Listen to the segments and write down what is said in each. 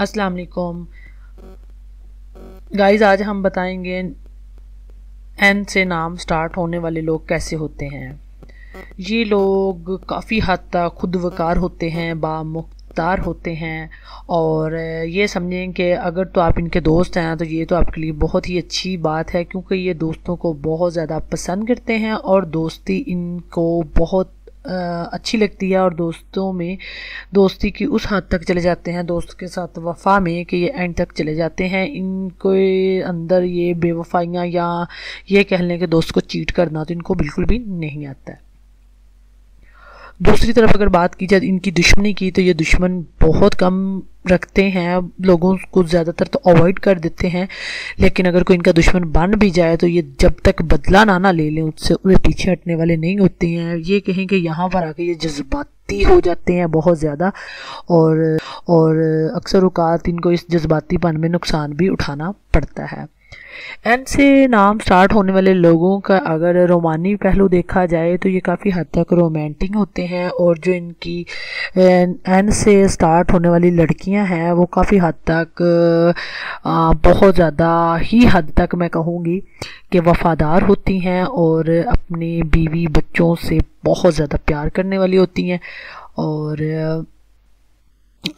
अस्सलाम वालेकुम गाइस, आज हम बताएंगे एन से नाम स्टार्ट होने वाले लोग कैसे होते हैं। ये लोग काफ़ी हद तक खुद वकार होते हैं, बामुख्तार होते हैं और ये समझें कि अगर तो आप इनके दोस्त हैं तो ये तो आपके लिए बहुत ही अच्छी बात है, क्योंकि ये दोस्तों को बहुत ज़्यादा पसंद करते हैं और दोस्ती इनको बहुत अच्छी लगती है और दोस्तों में दोस्ती की उस हद तक चले जाते हैं, दोस्त के साथ वफा में, कि ये एंड तक चले जाते हैं। इनके अंदर ये बेवफाइयाँ या ये कह लें कि दोस्त को चीट करना तो इनको बिल्कुल भी नहीं आता है। दूसरी तरफ अगर बात की जाए इनकी दुश्मनी की, तो ये दुश्मन बहुत कम रखते हैं, लोगों को ज़्यादातर तो अवॉइड कर देते हैं, लेकिन अगर कोई इनका दुश्मन बन भी जाए तो ये जब तक बदला ना ले लें उससे उन्हें पीछे हटने वाले नहीं होते हैं। ये कहें कि यहाँ पर आके ये जज्बाती हो जाते हैं बहुत ज़्यादा और अक्सर औकात इनको इस जज्बातीपन में नुकसान भी उठाना पड़ता है। एन से नाम स्टार्ट होने वाले लोगों का अगर रोमानी पहलू देखा जाए तो ये काफ़ी हद तक रोमांटिक होते हैं, और जो इनकी एन से स्टार्ट होने वाली लड़कियां हैं वो काफ़ी हद तक बहुत ज़्यादा ही हद तक मैं कहूँगी कि वफ़ादार होती हैं और अपनी बीवी बच्चों से बहुत ज़्यादा प्यार करने वाली होती हैं। और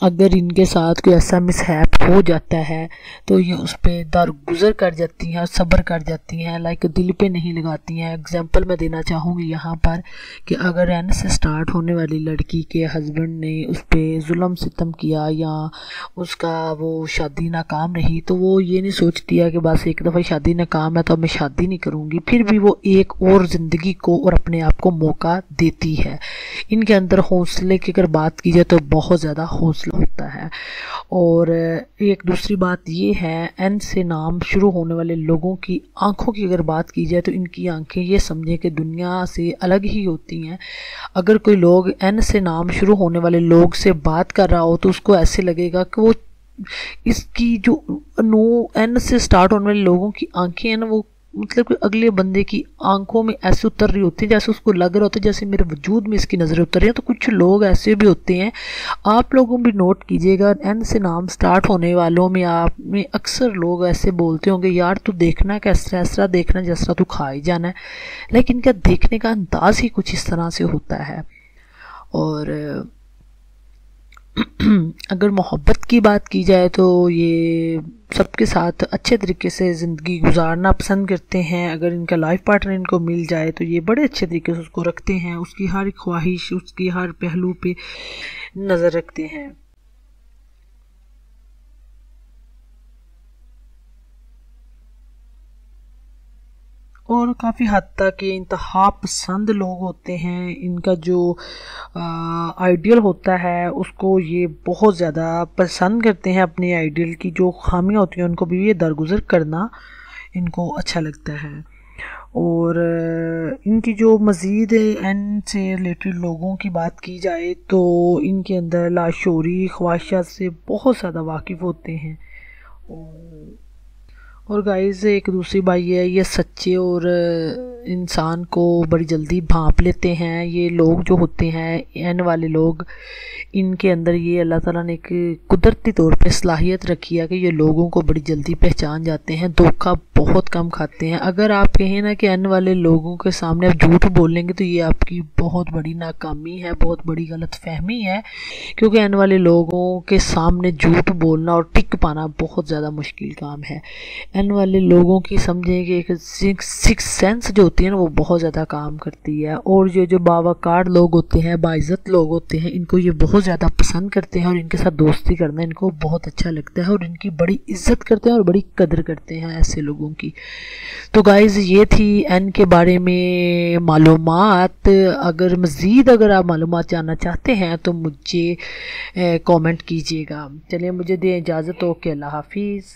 अगर इनके साथ कोई ऐसा मिसहैप हो जाता है तो ये उस पर दरगुजर कर जाती हैं, सब्र कर जाती हैं, लाइक दिल पे नहीं लगाती हैं। एग्जांपल मैं देना चाहूँगी यहाँ पर कि अगर एन से स्टार्ट होने वाली लड़की के हस्बैंड ने उस पर जुल्म सितम किया या उसका वो शादी नाकाम रही, तो वो ये नहीं सोचती है कि बस एक दफ़ा शादी नाकाम है तो अब मैं शादी नहीं करूँगी, फिर भी वो एक और ज़िंदगी को और अपने आप को मौका देती है। इनके अंदर हौसले की अगर बात की जाए तो बहुत ज़्यादा हौसला होता है। और एक दूसरी बात ये है, एन से नाम शुरू होने वाले लोगों की आंखों की अगर बात की जाए तो इनकी आंखें ये समझें कि दुनिया से अलग ही होती हैं। अगर कोई लोग एन से नाम शुरू होने वाले लोग से बात कर रहा हो तो उसको ऐसे लगेगा कि वो इसकी जो नो एन से स्टार्ट होने वाले लोगों की आंखें हैं ना, वो मतलब कि अगले बंदे की आंखों में ऐसे उतर रही होती है जैसे उसको लग रहा होता है जैसे मेरे वजूद में इसकी नज़रें उतर रही हैं। तो कुछ लोग ऐसे भी होते हैं, आप लोगों भी नोट कीजिएगा, एन से नाम स्टार्ट होने वालों में आप में अक्सर लोग ऐसे बोलते होंगे, यार तू देखना कैसा, ऐसा देखना जैसा तू खा ही जाना है, लेकिन क्या देखने का अंदाज ही कुछ इस तरह से होता है। और अगर मोहब्बत की बात की जाए तो ये सबके साथ अच्छे तरीके से ज़िंदगी गुजारना पसंद करते हैं। अगर इनका लाइफ पार्टनर इनको मिल जाए तो ये बड़े अच्छे तरीके से उसको रखते हैं, उसकी हर ख्वाहिश, उसकी हर पहलू पे नज़र रखते हैं। और काफ़ी हद तक ये इंतहा पसंद लोग होते हैं। इनका जो आइडियल होता है उसको ये बहुत ज़्यादा पसंद करते हैं, अपने आइडियल की जो खामियां होती हैं उनको भी ये दरगुजर करना इनको अच्छा लगता है। और इनकी जो मज़ीद एन से रिलेटेड लोगों की बात की जाए तो इनके अंदर लाशोरी ख्वाहिशात से बहुत ज़्यादा वाकिफ़ होते हैं। और गाइस एक दूसरी बात ये सच्चे और इंसान को बड़ी जल्दी भांप लेते हैं। ये लोग जो होते हैं एन वाले लोग, इनके अंदर ये अल्लाह ताला ने एक कुदरती तौर पे सलाहियत रखी है कि ये लोगों को बड़ी जल्दी पहचान जाते हैं, धोखा बहुत कम खाते हैं। अगर आप कहें ना कि एन वाले लोगों के सामने आप झूठ बोलेंगे तो ये आपकी बहुत बड़ी नाकामी है, बहुत बड़ी गलत फहमी है, क्योंकि एन वाले लोगों के सामने झूठ बोलना और टिक पाना बहुत ज़्यादा मुश्किल काम है। एन वाले लोगों की समझें कि एक सिक्स सेंस जो होती है ना वो बहुत ज़्यादा काम करती है। और जो बावकार लोग होते हैं, बाइज़्ज़त लोग होते हैं, इनको ये बहुत ज़्यादा पसंद करते हैं और इनके साथ दोस्ती करना इनको बहुत अच्छा लगता है और इनकी बड़ी इज्जत करते हैं और बड़ी कदर करते हैं ऐसे लोगों की। तो गाइज़ ये थी एन के बारे में मालूमात। अगर आप मालूमात जानना चाहते हैं तो मुझे कमेंट कीजिएगा। चलिए मुझे दें इजाज़त, ओके, अल्लाह हाफिज़।